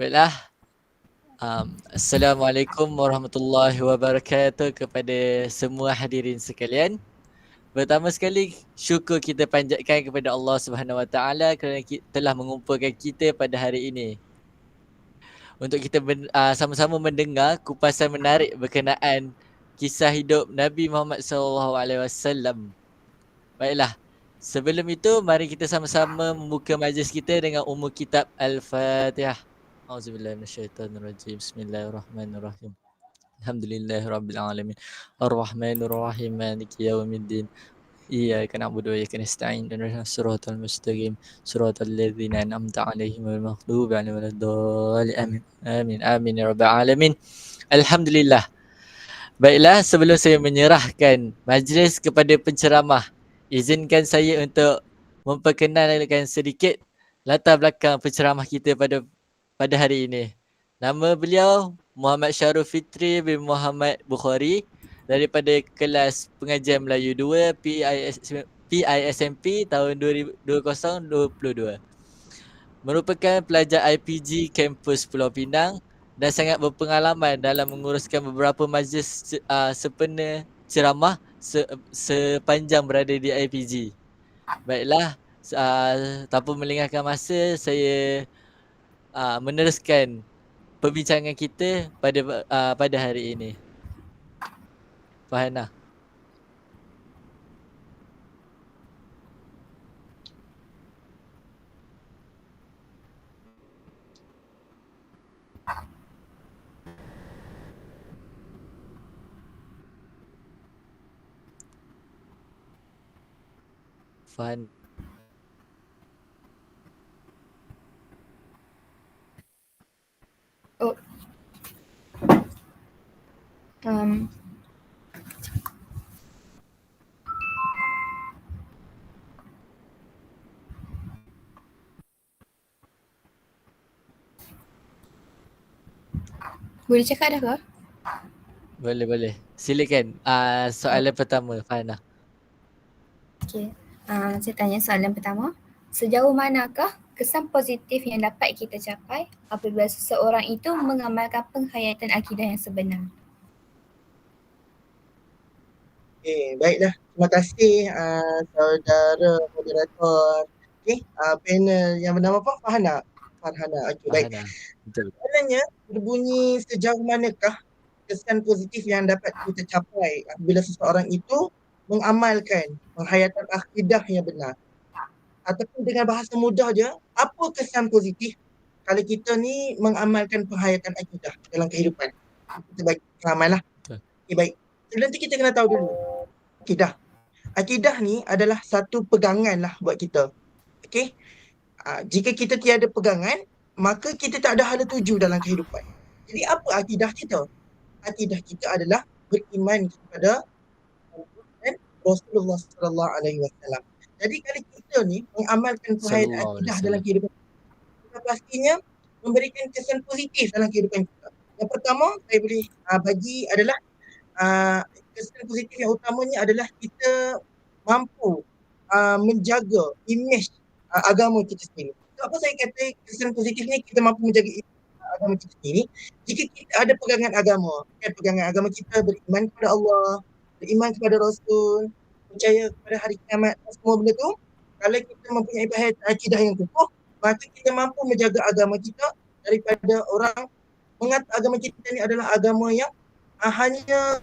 Baiklah, Assalamualaikum warahmatullahi wabarakatuh kepada semua hadirin sekalian. Pertama sekali, syukur kita panjatkan kepada Allah Subhanahu Wa Taala kerana telah mengumpulkan kita pada hari ini untuk kita sama-sama mendengar kupasan menarik berkenaan kisah hidup Nabi Muhammad SAW. Baiklah, sebelum itu mari kita sama-sama membuka majlis kita dengan kitab Al-Fatihah. Auzubillahi minasyaitonirrajim. Bismillahirrahmanirrahim. Alhamdulillahirabbil alamin. Arrahmanir rahim. Maliki yaumiddin. Iyyaka na'budu wa iyyaka nasta'in. Ihdinas siratal mustaqim. Siratal ladzina an'amta 'alaihim ghairil maghdubi 'alaihim waladdallin. Amin. Amin. Amin ya rabbal alamin. Alhamdulillah. Baiklah, sebelum saya menyerahkan majlis kepada penceramah, izinkan saya untuk memperkenalkan sedikit latar belakang penceramah kita pada hari ini. Nama beliau Muhammad Syarul Fitri bin Muhammad Bukhari daripada kelas pengajian Melayu 2 PISMP tahun 2022. Merupakan pelajar IPG kampus Pulau Pinang dan sangat berpengalaman dalam menguruskan beberapa majlis sempena ceramah sepanjang berada di IPG. Baiklah, tanpa melengahkan masa, saya meneruskan perbincangan kita pada hari ini. Fahana. Fahan. Oh. Boleh cakap dah ke? Boleh. Silakan. Soalan pertama, Fahana. Okey. Saya tanya soalan pertama. Sejauh manakah kesan positif yang dapat kita capai apabila seseorang itu mengamalkan penghayatan akidah yang sebenar? Okey, baiklah. Terima kasih saudara moderator. Okey, panel yang bernama apa? Farhana. Okey, baik. Betul. Soalannya berbunyi, sejauh manakah kesan positif yang dapat kita capai apabila seseorang itu mengamalkan penghayatan akidah yang benar? Ataupun dengan bahasa mudah je, apa kesan positif kalau kita ni mengamalkan penghayatan akidah dalam kehidupan? Kita bagi pengalaman lah. Okay, baik. Sebelum tu kita kena tahu dulu akidah. Akidah ni adalah satu pegangan lah buat kita. Okay? Jika kita tiada pegangan, maka kita tak ada hala tuju dalam kehidupan. Jadi apa akidah kita? Akidah kita adalah beriman kepada Rasulullah sallallahu alaihi wasallam. Jadi kalau kita ni mengamalkan penghayatan akidah dalam kehidupan kita, pastinya memberikan kesan positif dalam kehidupan kita. Yang pertama saya boleh bagi adalah kesan positif yang utamanya adalah kita mampu menjaga imej agama kita sendiri. So, apa saya kata kesan positifnya kita mampu menjaga agama kita sendiri? Jika kita ada pegangan agama, pegangan agama kita beriman kepada Allah, beriman kepada Rasul, percaya kepada hari kiamat, semua benda tu, kalau kita mempunyai akidah yang kukuh, maka kita mampu menjaga agama kita daripada orang mengata agama kita ni adalah agama yang hanya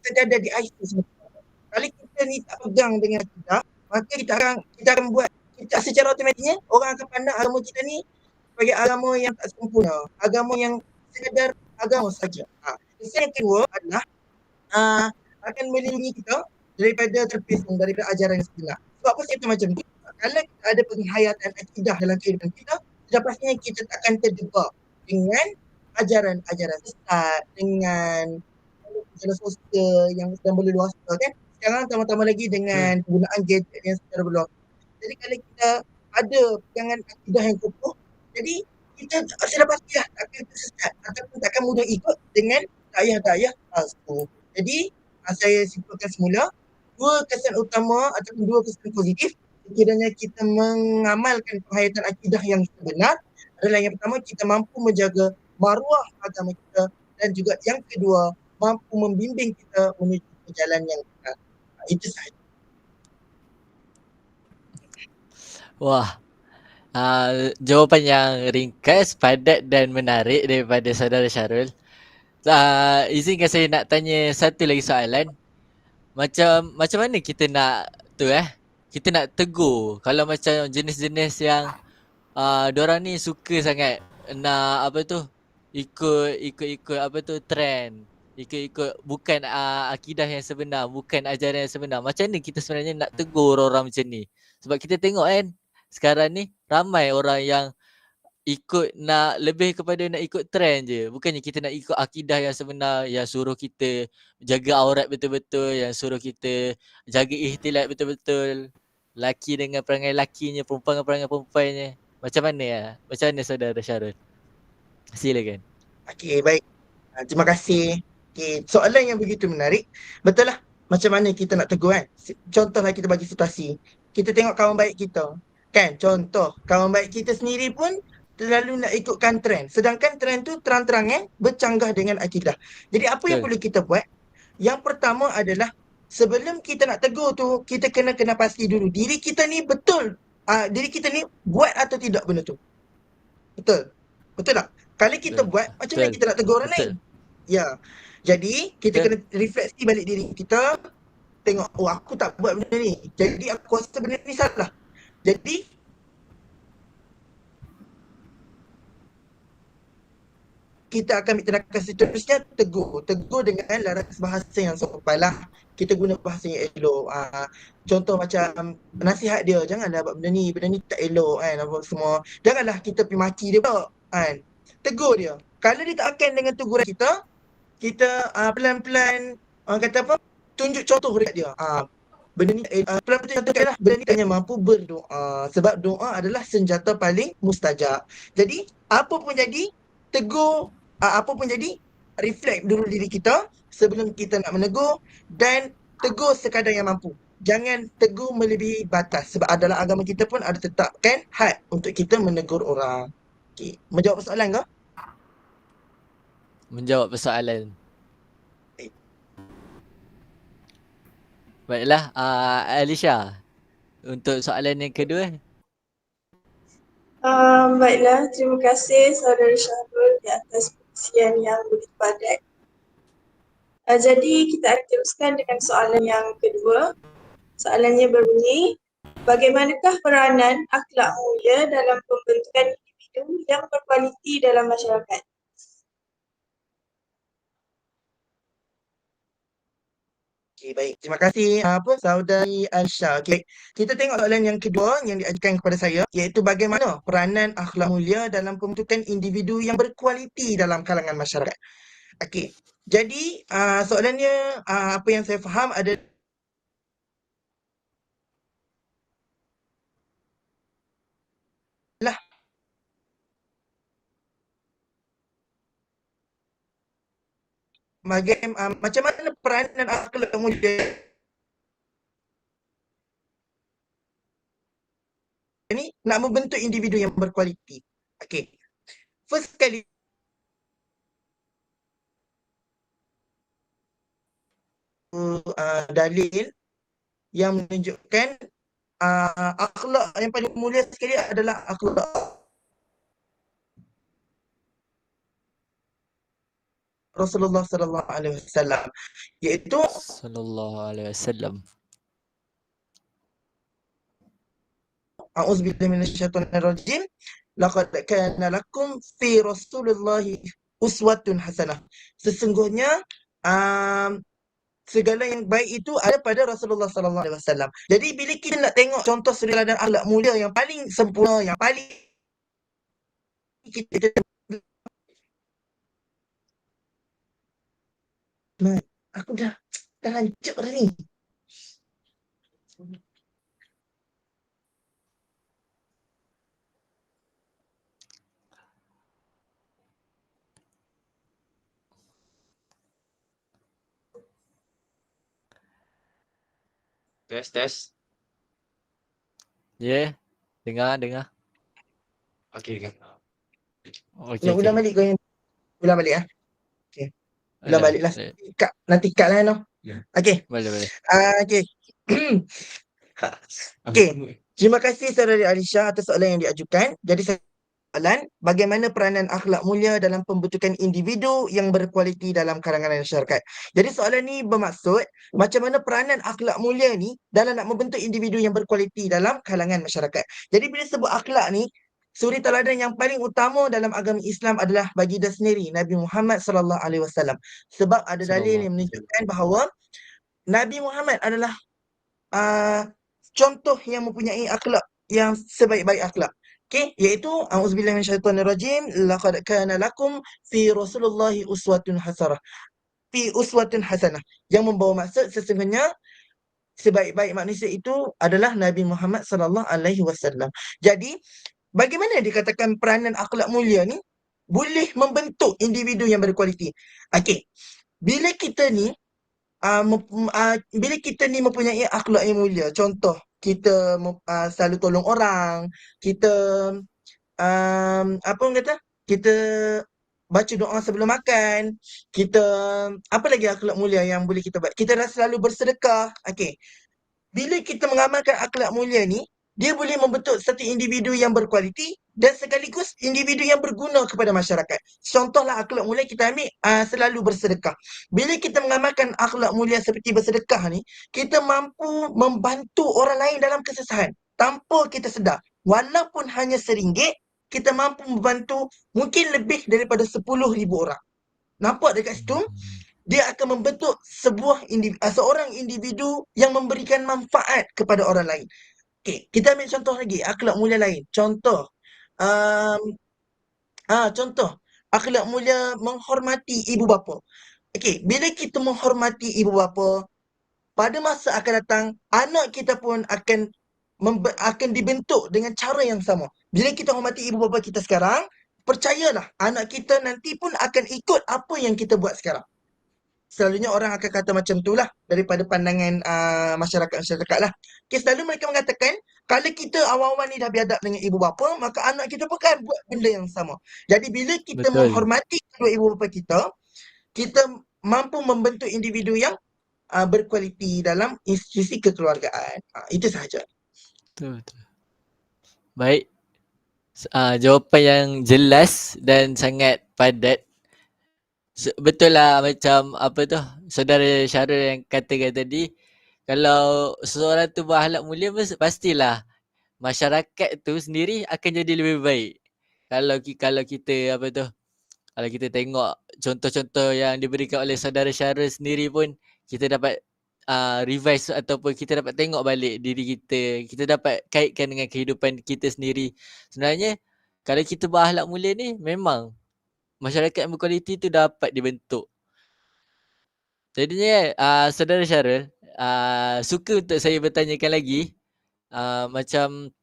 sekadar di IC sebenarnya. Kalau kita ni tak pegang dengan akidah, maka kita akan buat kita secara otomatiknya orang akan pandang agama kita ni sebagai agama yang tak sempurna, agama yang sekadar agama saja. Kesan yang kedua adalah akan melindungi kita daripada terpesong daripada ajaran yang sebenar. Sebab apa saya kata macam tu? Kalau kita ada penghayatan akidah dalam kehidupan kita, sudah pastinya kita takkan terjebak dengan ajaran-ajaran sesat, dengan ajaran sosial yang sedang berleluasa kan. Sekarang tambah-tambah lagi dengan penggunaan gadget yang secara berluasa. Jadi kalau kita ada pegangan akidah yang kukuh, jadi kita sudah pastilah takkan tersesat ataupun takkan mudah ikut dengan dayah-dayah palsu. Jadi saya simpulkan semula, dua kesan utama ataupun dua kesan positif sekiranya kita mengamalkan penghayatan akidah yang sebenar adalah yang pertama, kita mampu menjaga maruah agama kita, dan juga yang kedua, mampu membimbing kita menuju ke jalan yang benar. Itu sahaja. Wah, jawapan yang ringkas, padat dan menarik daripada saudara Syarul. Izinkan saya nak tanya satu lagi soalan. Macam mana kita nak kita nak tegur kalau macam jenis-jenis yang diorang ni suka sangat nak apa tu, ikut apa tu, trend, ikut bukan akidah yang sebenar, bukan ajaran yang sebenar. Macam mana kita sebenarnya nak tegur orang macam ni? Sebab kita tengok kan sekarang ni ramai orang yang lebih kepada nak ikut trend je. Bukannya kita nak ikut akidah yang sebenar, yang suruh kita jaga aurat betul-betul, yang suruh kita jaga ihtilat betul-betul. Laki dengan perangai lakinya, perempuan dengan perangai perempuannya. Macam mana ya? Macam mana saudara Syarul? Silakan. Okey, baik. Terima kasih. Okey, soalan yang begitu menarik. Betul lah. Macam mana kita nak tegur kan? Contohlah kita bagi situasi. Kita tengok kawan baik kita. Kan? Contoh, kawan baik kita sendiri pun terlalu nak ikutkan trend. Sedangkan trend tu terang-terang bercanggah dengan akidah. Jadi apa yang Betul. perlu kita buat? Yang pertama adalah sebelum kita nak tegur tu, kita kena pasti dulu diri kita ni betul. Diri kita ni buat atau tidak benda tu. Betul. Betul tak? Kalau kita Betul. buat, macam mana Betul. kita nak tegur orang lain? Betul. Ya. Jadi, kita Betul. kena refleksi balik diri kita. Tengok, oh aku tak buat benda ni. Jadi, aku rasa benda ni salah. Jadi, kita akan minta tindakan seterusnya, tegur. Tegur dengan laras bahasa yang sopan lah. Kita guna bahasa yang elok. Contoh macam nasihat dia, janganlah buat benda ni tak elok kan, apa semua. Janganlah kita pergi maki dia pula kan. Tegur dia. Kalau dia tak akan dengan teguran kita pelan-pelan kata apa, tunjuk contoh dekat dia. Benda ni pelan-pelan contohkanlah, benda ni tak hanya mampu berdoa, sebab doa adalah senjata paling mustajab. Jadi apa pun jadi, tegur, apa pun jadi, reflect dulu diri kita sebelum kita nak menegur, dan tegur sekadar yang mampu. Jangan tegur melebihi batas, sebab adalah agama kita pun ada tetapkan had untuk kita menegur orang. Okay. Menjawab soalan ke? Menjawab persoalan. Baiklah, Alicia, untuk soalan yang kedua. Baiklah, terima kasih saudara Syahrul di atas perkongsian yang begitu padat. Jadi kita akan teruskan dengan soalan yang kedua. Soalannya berbunyi, bagaimanakah peranan akhlak mulia dalam pembentukan individu yang berkualiti dalam masyarakat? Okay, baik. Terima kasih saudari Aisyah. Okay, kita tengok soalan yang kedua yang diajukan kepada saya, iaitu bagaimana peranan akhlak mulia dalam pembentukan individu yang berkualiti dalam kalangan masyarakat. Okey. Jadi soalannya, apa yang saya faham adalah macam mana peranan akhlak mulia ni nak membentuk individu yang berkualiti. Okey. First kali dalil yang menunjukkan akhlak yang paling mulia sekali adalah akhlak Rasulullah sallallahu alaihi wasallam, iaitu Sallallahu alaihi wasallam. a'udzubillahi minasyaitonir rajim, laqad kana lakum fi Rasulillahi uswatun hasanah. Sesungguhnya segala yang baik itu ada pada Rasulullah sallallahu alaihi wasallam. Jadi bila kita nak tengok contoh suri teladan akhlak mulia yang paling sempurna, yang paling kita aku dah hancur dah ni. Tes. Ya, dengar. Okey. Okey, Nak ulang balik kau yang ulang balik Okay. Ulang balik lah. Nanti cut lah no. Ya. Okay. Boleh. Okay. Okay. Terima kasih saudari Alisha atas soalan yang diajukan. Jadi soalan, bagaimana peranan akhlak mulia dalam pembentukan individu yang berkualiti dalam kalangan masyarakat? Jadi soalan ni bermaksud macam mana peranan akhlak mulia ni dalam nak membentuk individu yang berkualiti dalam kalangan masyarakat. Jadi bila sebut akhlak ni, suri teladan yang paling utama dalam agama Islam adalah baginda sendiri, Nabi Muhammad sallallahu alaihi wasallam. Sebab ada dalil yang menunjukkan bahawa Nabi Muhammad adalah contoh yang mempunyai akhlak yang sebaik-baik akhlak. Okey, iaitu auzubillahi minasyaitonirrajim, laqad kana lakum fi Rasulillahi uswatun hasanah. Fi uswatun hasanah yang membawa maksud sesungguhnya sebaik-baik manusia itu adalah Nabi Muhammad sallallahu alaihi wasallam. Jadi, bagaimana dikatakan peranan akhlak mulia ni boleh membentuk individu yang berkualiti? Okey. Bila kita ni bila kita ni mempunyai akhlak yang mulia, contoh kita selalu tolong orang, kita apa orang kata, kita baca doa sebelum makan, kita apa lagi akhlak mulia yang boleh kita buat, kita dah selalu bersedekah. Okey, bila kita mengamalkan akhlak mulia ni, dia boleh membentuk satu individu yang berkualiti dan sekaligus individu yang berguna kepada masyarakat. Contohlah akhlak mulia kita ambil selalu bersedekah. Bila kita mengamalkan akhlak mulia seperti bersedekah ni, kita mampu membantu orang lain dalam kesusahan tanpa kita sedar. Walaupun hanya RM1, kita mampu membantu mungkin lebih daripada 10,000 orang. Nampak dekat situ? Dia akan membentuk seorang individu yang memberikan manfaat kepada orang lain. Okey, kita ambil contoh lagi, akhlak mulia lain. Contoh, contoh akhlak mulia menghormati ibu bapa. Okey, bila kita menghormati ibu bapa, pada masa akan datang, anak kita pun akan dibentuk dengan cara yang sama. Bila kita hormati ibu bapa kita sekarang, percayalah, anak kita nanti pun akan ikut apa yang kita buat sekarang. Selalunya orang akan kata macam tu lah daripada pandangan masyarakat lah. Okay, selalu mereka mengatakan kalau kita awal-awal ni dah biadab dengan ibu bapa, maka anak kita pun kan buat benda yang sama. Jadi bila kita menghormati kedua ibu bapa kita, kita mampu membentuk individu yang berkualiti dalam institusi kekeluargaan. Itu sahaja. Betul. Baik. Jawapan yang jelas dan sangat padat. Betul lah macam apa tu saudara Syarul yang katakan tadi, kalau seseorang tu berakhlak mulia pastilah masyarakat tu sendiri akan jadi lebih baik. Kalau kita apa tu, kalau kita tengok contoh-contoh yang diberikan oleh saudara Syarul sendiri pun, kita dapat revise ataupun kita dapat tengok balik diri kita dapat kaitkan dengan kehidupan kita sendiri. Sebenarnya kalau kita berakhlak mulia ni, memang masyarakat yang berkualiti tu dapat dibentuk. Jadinya saudara Syarul, suka untuk saya bertanyakan lagi, macam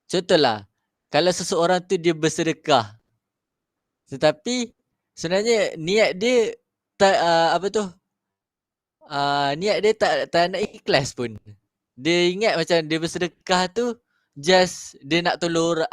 contohlah, kalau seseorang tu dia bersedekah, tetapi sebenarnya niat dia tak niat dia tak nak ikhlas pun. Dia ingat macam dia bersedekah tu just dia nak tolong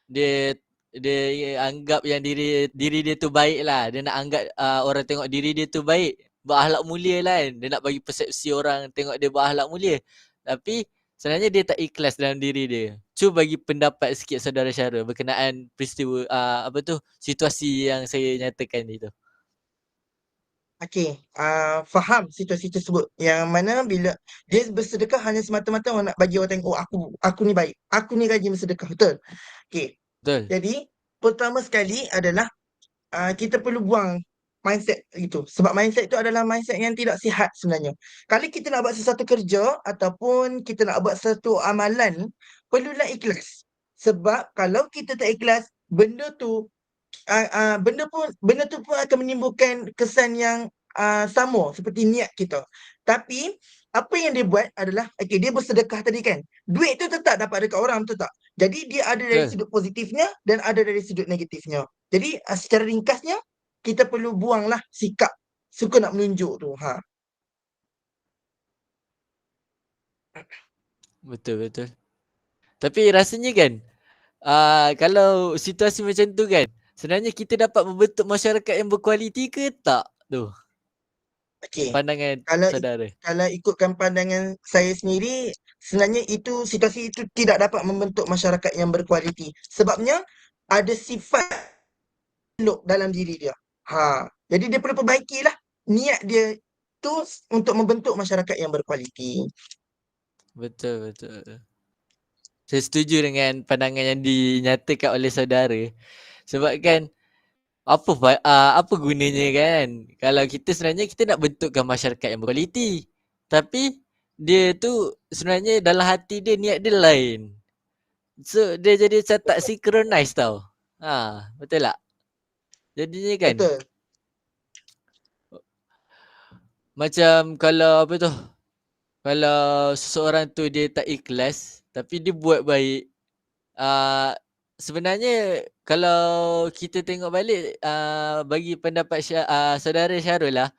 dia dia anggap yang diri dia tu baik lah. Dia nak anggap orang tengok diri dia tu baik, berakhlak mulia lah kan. Dia nak bagi persepsi orang tengok dia berakhlak mulia. Tapi sebenarnya dia tak ikhlas dalam diri dia. Cuba bagi pendapat sikit saudara Syarul berkenaan peristiwa situasi yang saya nyatakan itu. Okey, faham situasi tersebut. Yang mana bila dia bersedekah hanya semata-mata orang nak bagi orang tengok, aku ni baik. Aku ni rajin bersedekah, betul? Okey. Betul. Jadi, pertama sekali adalah kita perlu buang mindset itu. Sebab mindset itu adalah mindset yang tidak sihat sebenarnya. Kalau kita nak buat sesuatu kerja ataupun kita nak buat sesuatu amalan, perlulah ikhlas. Sebab kalau kita tak ikhlas, benda tu pun akan menimbulkan kesan yang sama seperti niat kita. Tapi apa yang dia buat adalah, dia bersedekah tadi kan. Duit tu tetap dapat dekat orang, betul tak? Jadi dia ada dari sudut positifnya dan ada dari sudut negatifnya. Jadi secara ringkasnya, kita perlu buanglah sikap suka nak menunjuk tu. Betul betul. Tapi rasanya kan kalau situasi macam tu kan, sebenarnya kita dapat membentuk masyarakat yang berkualiti ke tak? Tu, Okey. pandangan Kalau saudara. kalau ikutkan pandangan saya sendiri, sebenarnya situasi itu tidak dapat membentuk masyarakat yang berkualiti. Sebabnya ada sifat elok dalam diri dia. Jadi dia perlu perbaikilah niat dia tu untuk membentuk masyarakat yang berkualiti. Betul betul. Saya setuju dengan pandangan yang dinyatakan oleh saudara. Sebab kan apa gunanya kan kalau kita sebenarnya kita nak bentukkan masyarakat yang berkualiti. Tapi dia tu sebenarnya dalam hati dia niat dia lain. So dia jadi macam tak synchronize tau. Betul tak? Jadinya kan Betul. macam kalau apa tu? Kalau seseorang tu dia tak ikhlas tapi dia buat baik, sebenarnya kalau kita tengok balik bagi pendapat saudara Syarul lah,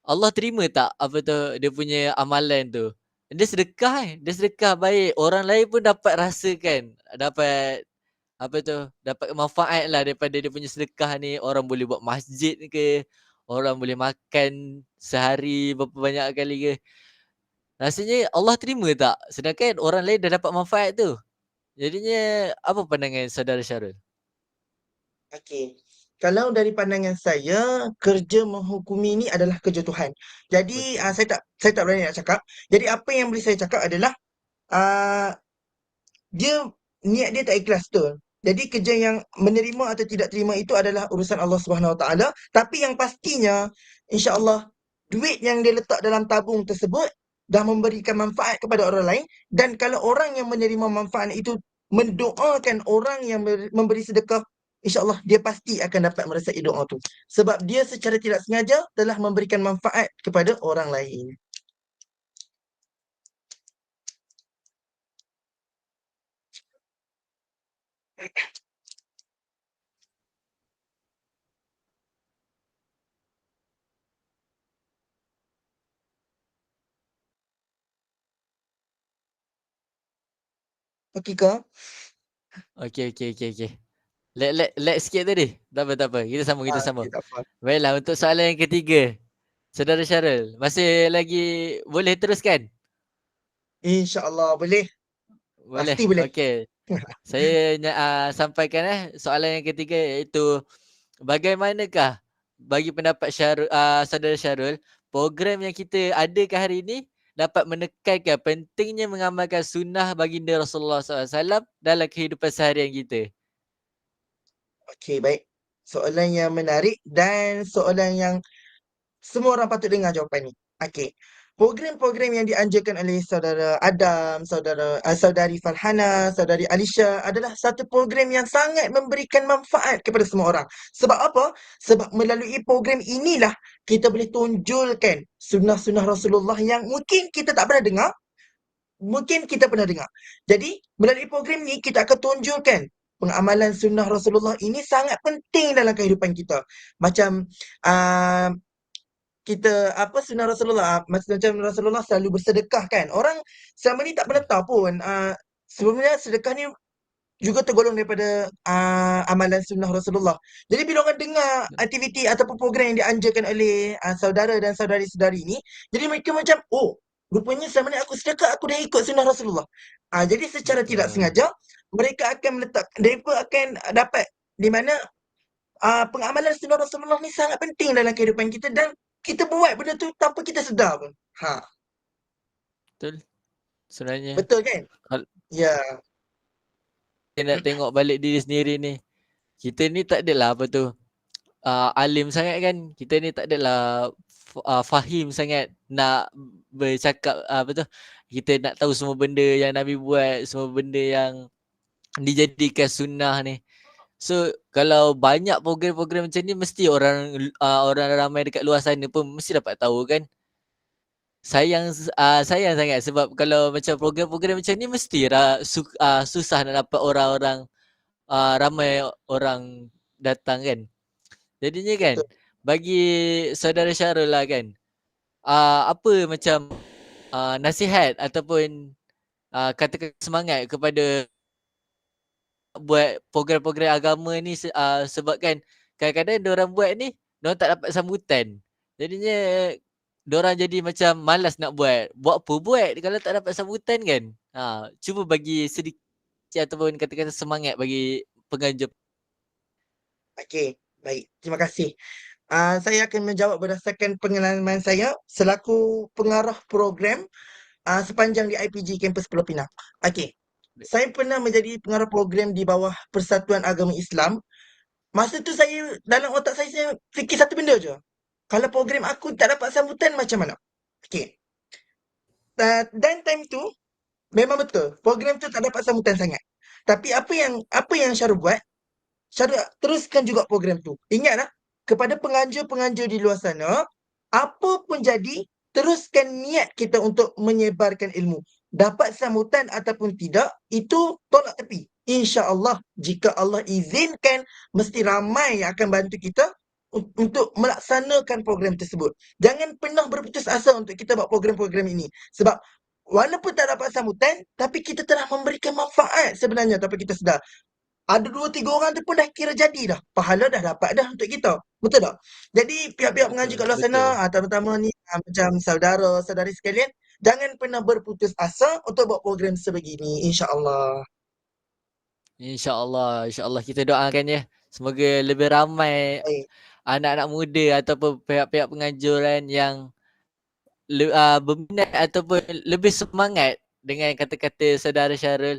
Allah terima tak apa tu dia punya amalan tu? Dia sedekah baik, orang lain pun dapat rasakan, dapat apa tu, dapat manfaat lah daripada dia punya sedekah ni. Orang boleh buat masjid ke, orang boleh makan sehari berapa banyak kali ke. Rasanya Allah terima tak? Sedangkan orang lain dah dapat manfaat tu. Jadinya apa pandangan saudara Syarul? Okey. Kalau dari pandangan saya, kerja menghukumi ini adalah kerja Tuhan. Jadi Betul. saya tak berani nak cakap. Jadi apa yang boleh saya cakap adalah ah, dia niat dia tak ikhlas betul. Jadi kerja yang menerima atau tidak terima itu adalah urusan Allah Subhanahu Wa Taala. Tapi yang pastinya, insya-Allah duit yang dia letak dalam tabung tersebut dah memberikan manfaat kepada orang lain, dan kalau orang yang menerima manfaat itu mendoakan orang yang memberi sedekah, insya-Allah dia pasti akan dapat merasai doa tu. Sebab dia secara tidak sengaja telah memberikan manfaat kepada orang lain. Okey ke? Okey. Lag sikit tadi. Tak apa. Kita sambung, kita sambung. Okey, tak apa. Baiklah, untuk soalan yang ketiga. Saudara Syarul, masih lagi boleh teruskan? Insya-Allah boleh. Boleh. Pasti boleh. Okey. Saya sampaikan soalan yang ketiga, iaitu bagaimanakah bagi pendapat saudara Syarul, program yang kita adakan hari ini dapat menekankan pentingnya mengamalkan sunnah baginda Rasulullah SAW dalam kehidupan seharian kita? Okey, baik. Soalan yang menarik dan soalan yang semua orang patut dengar jawapan ni. Okey. Program-program yang dianjurkan oleh saudara Adam, saudari Farhana, saudari Alisha adalah satu program yang sangat memberikan manfaat kepada semua orang. Sebab apa? Sebab melalui program inilah kita boleh tonjolkan sunnah-sunnah Rasulullah yang mungkin kita tak pernah dengar, mungkin kita pernah dengar. Jadi, melalui program ni kita akan tonjolkan pengamalan sunnah Rasulullah ini sangat penting dalam kehidupan kita. Macam uh, kita sunnah Rasulullah, macam Rasulullah selalu bersedekah kan. Orang selama ni tak pernah tahu pun sebenarnya sedekah ni juga tergolong daripada amalan sunnah Rasulullah. Jadi bila orang dengar aktiviti ataupun program yang dianjurkan oleh saudara dan saudari-saudari ni, jadi mereka macam, oh, rupanya selama ni aku sedekah, aku dah ikut sunnah Rasulullah. Jadi secara tidak Betul. sengaja mereka akan mereka akan dapat di mana pengamalan sunnah Rasulullah ni sangat penting dalam kehidupan kita, dan kita buat benda tu tanpa kita sedar pun. Betul. Sebenarnya Betul kan? kalau Ya, kita nak tengok balik diri sendiri ni, kita ni tak adalah apa tu, alim sangat kan. Kita ni tak adalah fahim sangat nak bercakap apa tu, kita nak tahu semua benda yang Nabi buat, semua benda yang dijadikan sunnah ni. So kalau banyak program-program macam ni, mesti orang ramai dekat luar sana pun mesti dapat tahu kan. Sayang sangat sebab kalau macam program-program macam ni mesti susah nak dapat orang-orang, ramai orang datang kan. Jadinya kan, betul. bagi saudara Syarul lah kan, apa macam nasihat ataupun katakan semangat kepada buat program-program agama ni sebab kan kadang-kadang diorang buat ni diorang tak dapat sambutan. Jadinya diorang jadi macam malas nak buat. Buat apa buat kalau tak dapat sambutan kan? Cuba bagi sedikit ataupun kata-kata semangat bagi penganjur. Okey, baik. Terima kasih. Saya akan menjawab berdasarkan pengalaman saya selaku pengarah program sepanjang di IPG Kampus Pulau Pinang. Okey. Saya pernah menjadi pengarah program di bawah Persatuan Agama Islam. Masa tu saya, dalam otak saya fikir satu benda je. Kalau program aku tak dapat sambutan macam mana? Okey. Dan time tu memang betul. Program tu tak dapat sambutan sangat. Tapi apa yang Syarul buat? Syarul teruskan juga program tu. Ingatlah, kepada penganjur-penganjur di luar sana, apa pun jadi, teruskan niat kita untuk menyebarkan ilmu. Dapat sambutan ataupun tidak, itu tolak tepi. InsyaAllah, jika Allah izinkan, mesti ramai yang akan bantu kita untuk melaksanakan program tersebut. Jangan pernah berputus asa untuk kita buat program-program ini. Sebab walaupun tak dapat sambutan, tapi kita telah memberikan manfaat sebenarnya tanpa kita sedar. Ada 2-3 orang tu pun dah kira jadi dah. Pahala dah dapat dah untuk kita. Betul tak? Jadi pihak-pihak pengaji kat luar sana, terutama ni macam saudara-saudari sekalian, jangan pernah berputus asa untuk buat program sebegini, insya-Allah. InsyaAllah kita doakan ya. Semoga lebih ramai Baik. anak-anak muda ataupun pihak-pihak penganjuran yang berminat ataupun lebih semangat dengan kata-kata saudara Syarul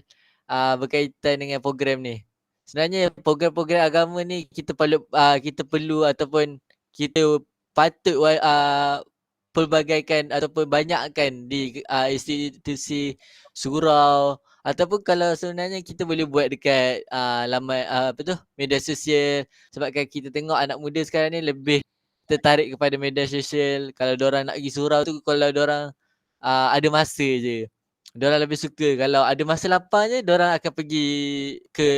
berkaitan dengan program ni. Sebenarnya program-program agama ni kita perlu ataupun kita patut pelbagaikan ataupun banyakkan di institusi surau ataupun kalau sebenarnya kita boleh buat dekat laman media sosial sebab kan kita tengok anak muda sekarang ni lebih tertarik kepada media sosial. Kalau diorang nak pergi surau tu kalau diorang ada masa je. Diorang lebih suka kalau ada masa lapang je diorang akan pergi ke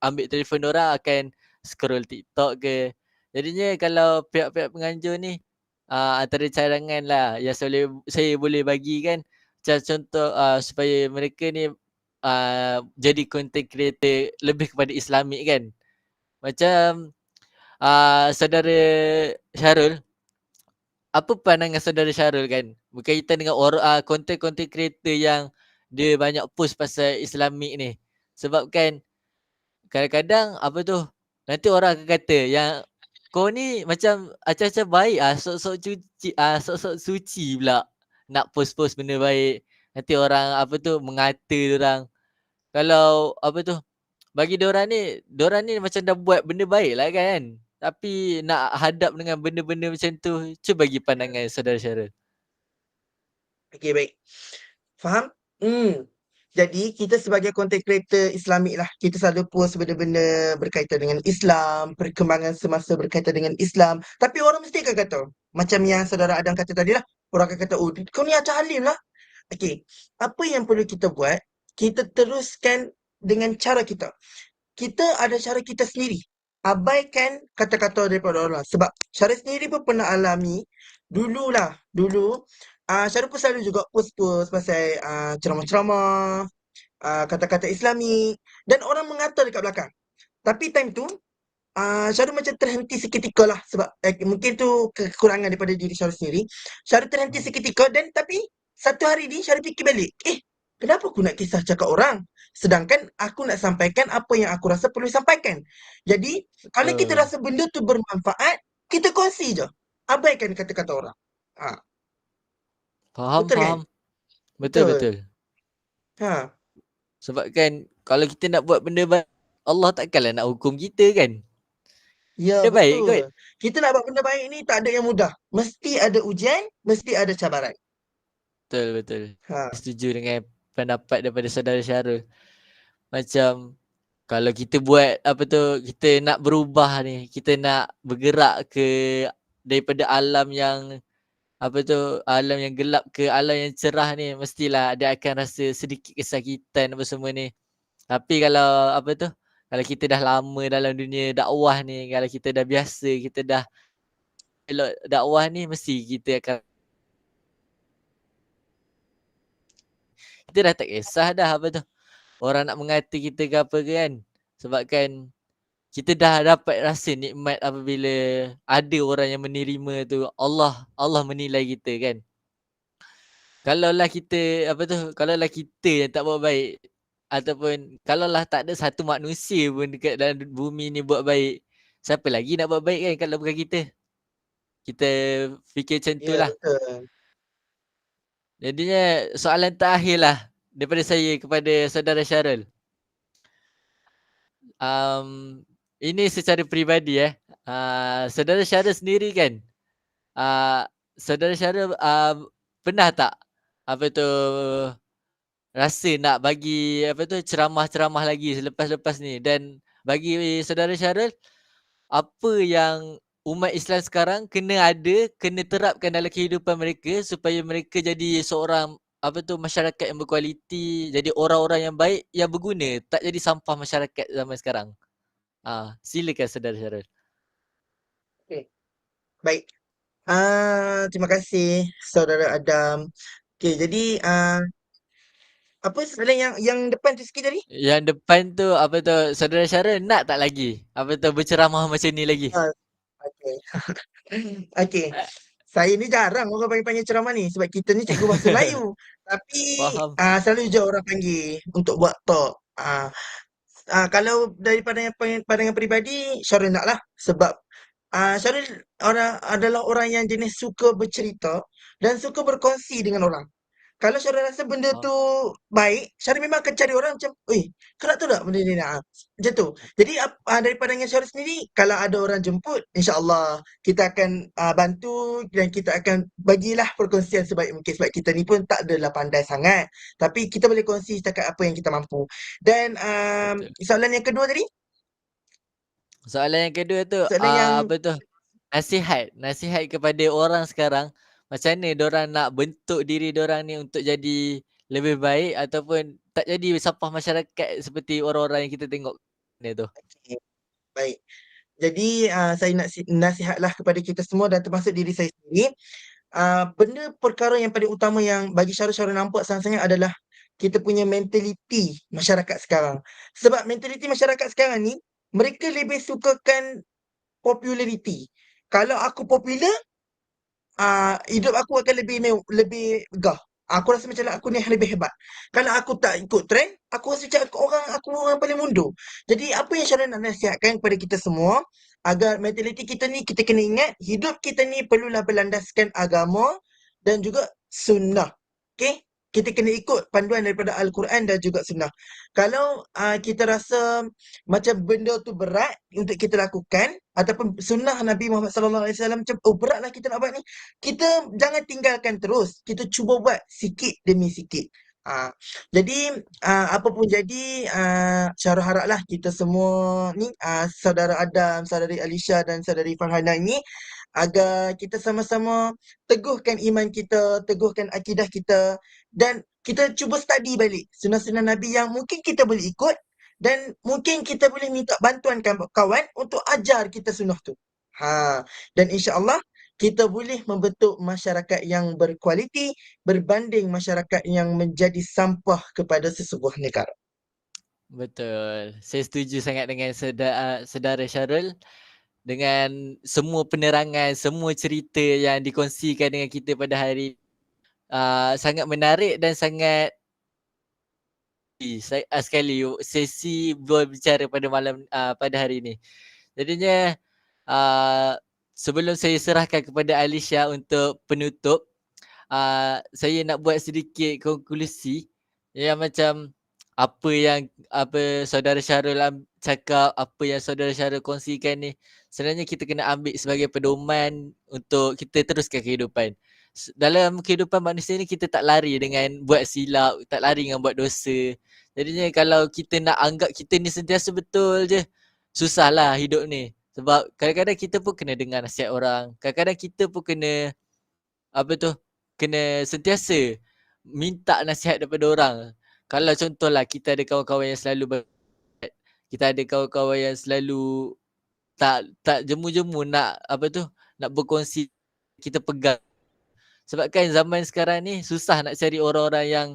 ambil telefon diorang akan scroll TikTok ke. Jadinya kalau pihak-pihak penganjur ni antara cadangan lah yang saya boleh bagi kan macam contoh supaya mereka ni jadi content creator lebih kepada Islamik kan. Macam saudara Syarul, apa pandangan saudara Syarul kan berkaitan dengan content creator yang dia banyak post pasal Islamik ni. Sebab kan kadang-kadang nanti orang akan kata yang kau ni macam acah-acah baik sok-sok suci pula nak post-post benda baik. Nanti orang mengata orang. Kalau bagi diorang ni macam dah buat benda baik lah kan. Tapi nak hadap dengan benda-benda macam tu, cuba bagi pandangan saudara Syarul. Okey, baik. Faham? Jadi kita sebagai content creator Islamik lah, kita selalu post benda-benda berkaitan dengan Islam, perkembangan semasa berkaitan dengan Islam. Tapi orang mesti akan kata, macam yang saudara Adam kata tadi lah, orang akan kata, oh kau ni acah alim lah. Okey, apa yang perlu kita buat, kita teruskan dengan cara kita. Kita ada cara kita sendiri. Abaikan kata-kata daripada orang. Sebab Syarul sendiri pun pernah alami dulu Syarul pun selalu juga post-post pasal ceramah-ceramah, kata-kata Islami dan orang mengata dekat belakang. Tapi time tu Syarul macam terhenti seketika lah sebab mungkin tu kekurangan daripada diri Syarul sendiri. Syarul terhenti seketika dan tapi satu hari ni Syarul fikir balik, kenapa aku nak kisah cakap orang? Sedangkan aku nak sampaikan apa yang aku rasa perlu sampaikan. Jadi, kalau kita rasa benda tu bermanfaat, kita kongsi je. Abaikan kata-kata orang. Faham. Betul kan? Betul. Sebab kan kalau kita nak buat benda baik, Allah takkanlah nak hukum kita kan. Ya, Benda baik kot. betul. Kita nak buat benda baik ni tak ada yang mudah. Mesti ada ujian, mesti ada cabaran. Betul. Setuju dengan pendapat daripada saudara Syarul. Macam kalau kita buat kita nak berubah ni, kita nak bergerak ke daripada alam yang alam yang gelap ke alam yang cerah ni, mestilah dia akan rasa sedikit kesakitan apa semua ni. Tapi kalau kalau kita dah lama dalam dunia dakwah ni, kalau kita dah biasa, kita dah elok dakwah ni, mesti kita akan kita dah tak kisah dah apa tu. Orang nak mengata kita ke apa ke kan. Sebab kan kita dah dapat rasa nikmat apabila ada orang yang menerima tu. Allah menilai kita kan. Kalaulah kita apa tu, kalaulah kita yang tak buat baik ataupun kalaulah tak ada satu manusia pun dekat dalam bumi ni buat baik, siapa lagi nak buat baik kan kalau bukan kita? Kita fikir macam tu Ya, lah. betul. Jadinya soalan terakhir lah daripada saya kepada saudara Syarul. Ini secara peribadi saudara Syarul sendiri kan, saudara Syarul pernah tak apa tu rasa nak bagi apa tu ceramah-ceramah lagi selepas-lepas ni, dan bagi saudara Syarul, apa yang umat Islam sekarang kena terapkan dalam kehidupan mereka supaya mereka jadi seorang apa tu masyarakat yang berkualiti, jadi orang-orang yang baik yang berguna, tak jadi sampah masyarakat zaman sekarang. Silakan saudara Syarul. Baik. Terima kasih saudara Adam. Okey, jadi apa soalan yang depan tu sikit tadi? Yang depan tu apa tu saudara Syarul nak tak lagi apa tu berceramah macam ni lagi? Okey. Okey. Saya ni jarang orang panggil ceramah ni sebab kita ni cikgu bahasa Melayu. Tapi Faham. selalu je orang panggil untuk buat talk. Kalau dari pandangan peribadi, Syarul nak lah. Sebab Syarul adalah orang yang jenis suka bercerita dan suka berkongsi dengan orang. Kalau Syarul rasa benda tu baik, Syarul memang akan cari orang macam, kau nak tahu tak benda ni nak? Macam tu. Jadi dari pandangan Syarul sendiri, kalau ada orang jemput, insya-Allah kita akan bantu dan kita akan bagilah perkongsian sebaik mungkin sebab kita ni pun tak adalah pandai sangat. Tapi kita boleh kongsi setakat apa yang kita mampu. Dan Betul. soalan yang kedua tadi? Soalan yang kedua tu Soalan yang apa tu? Nasihat kepada orang sekarang, macam mana diorang nak bentuk diri diorang ni untuk jadi lebih baik ataupun tak jadi sampah masyarakat seperti orang-orang yang kita tengok ni tu. okey, baik. Jadi saya nak nasihatlah kepada kita semua dan termasuk diri saya sendiri. Benda perkara yang paling utama yang bagi Syarul nampak sangat-sangat adalah kita punya mentaliti masyarakat sekarang. Sebab mentaliti masyarakat sekarang ni, mereka lebih sukakan populariti. Kalau aku popular, hidup aku akan lebih megah. Aku rasa macam aku ni yang lebih hebat. Kalau aku tak ikut trend, aku rasa macam aku orang paling mundur. Jadi apa yang Syarul nak nasihatkan kepada kita semua, agar mentaliti kita ni, kita kena ingat hidup kita ni perlulah berlandaskan agama dan juga sunnah. Okay? Kita kena ikut panduan daripada Al-Quran dan juga sunnah. Kalau kita rasa macam benda tu berat untuk kita lakukan ataupun sunnah Nabi Muhammad SAW macam beratlah kita nak buat ni, kita jangan tinggalkan terus. Kita cuba buat sikit demi sikit. Jadi apa pun jadi, Syarul haraplah kita semua ni, saudara Adam, saudari Alisha dan saudari Farhana ini, agar kita sama-sama teguhkan iman kita, teguhkan akidah kita dan kita cuba study balik sunnah-sunnah Nabi yang mungkin kita boleh ikut dan mungkin kita boleh minta bantuan kawan untuk ajar kita sunnah tu. Dan insya-Allah kita boleh membentuk masyarakat yang berkualiti berbanding masyarakat yang menjadi sampah kepada sesebuah negara. Betul. Saya setuju sangat dengan saudara Syarul dengan semua penerangan, semua cerita yang dikongsikan dengan kita pada hari sangat menarik dan sangat sekali sesi berbicara pada malam pada hari ini. Jadinya sebelum saya serahkan kepada Alisha untuk penutup, saya nak buat sedikit konklusi yang macam apa saudara Syarul cakap, apa yang saudara Syarul kongsikan ni, sebenarnya kita kena ambil sebagai pedoman untuk kita teruskan kehidupan. Dalam kehidupan manusia ni kita tak lari dengan buat silap, tak lari dengan buat dosa. Jadinya kalau kita nak anggap kita ni sentiasa betul je, susahlah hidup ni. Sebab kadang-kadang kita pun kena dengar nasihat orang. Kadang-kadang kita pun kena kena sentiasa minta nasihat daripada orang. Kalau contohlah kita ada kawan-kawan yang selalu kita ada kawan-kawan yang selalu tak jemu-jemu nak nak berkongsi, kita pegang. Sebab kan zaman sekarang ni susah nak cari orang-orang yang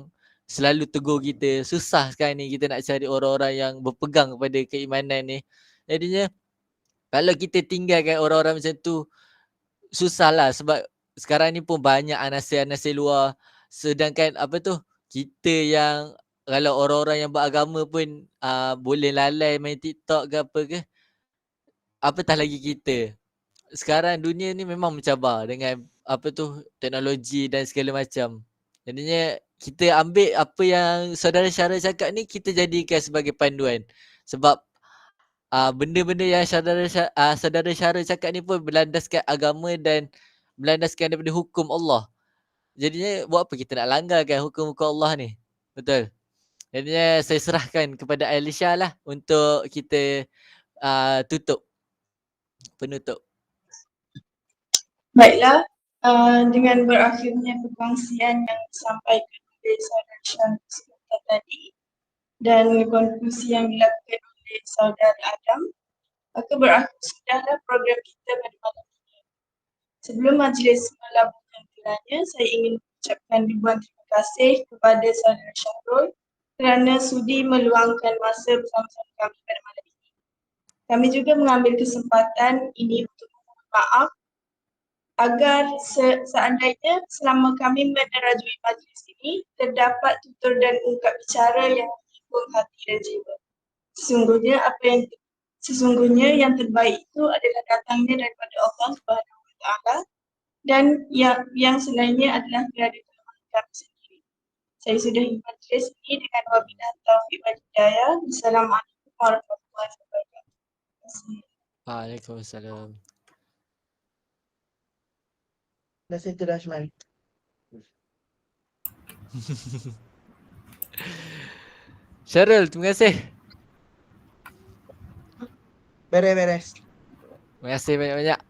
selalu tegur kita. Susah sekarang ni kita nak cari orang-orang yang berpegang kepada keimanan ni. Jadinya kalau kita tinggalkan orang-orang macam tu, susah lah sebab sekarang ni pun banyak anasir-anasir luar. Sedangkan kita yang kalau orang-orang yang beragama pun boleh lalai main TikTok ke apa ke, apatah lagi kita. Sekarang dunia ni memang mencabar dengan teknologi dan segala macam. Jadinya kita ambil apa yang saudara Syara cakap ni, kita jadikan sebagai panduan. Sebab benda-benda yang saudara Syara cakap ni pun berlandaskan agama dan berlandaskan daripada hukum Allah. Jadinya buat apa kita nak langgarkan hukum-hukum Allah ni? Betul. Jadinya saya serahkan kepada Alisha lah untuk kita penutup. Baiklah, dengan berakhirnya perkongsian yang disampaikan oleh saudara Syarul sebentar tadi dan konklusi yang dilakukan oleh saudara Adam, maka berakhir sudahlah program kita pada malam ini. Sebelum majlis melambungkan kiranya, saya ingin mengucapkan ribuan terima kasih kepada saudara Syarul kerana sudi meluangkan masa bersama-sama kami pada malam ini. Kami juga mengambil kesempatan ini untuk memohon maaf agar seandainya selama kami menerajui majlis ini terdapat tutur dan ungkap bicara yang menyinggung hati dan jiwa. Sesungguhnya yang terbaik itu adalah datangnya daripada Allah Subhanahu Wa Taala dan yang selainnya adalah berada dalam kami sendiri. Saya sudahi majlis ini dengan wabillahi taufiq wal hidayah. Assalamualaikum warahmatullahi wabarakatuh. Waalaikumsalam. Dah settle dah Ashman. Syarul, terima kasih. Beres. Terima kasih banyak-banyak.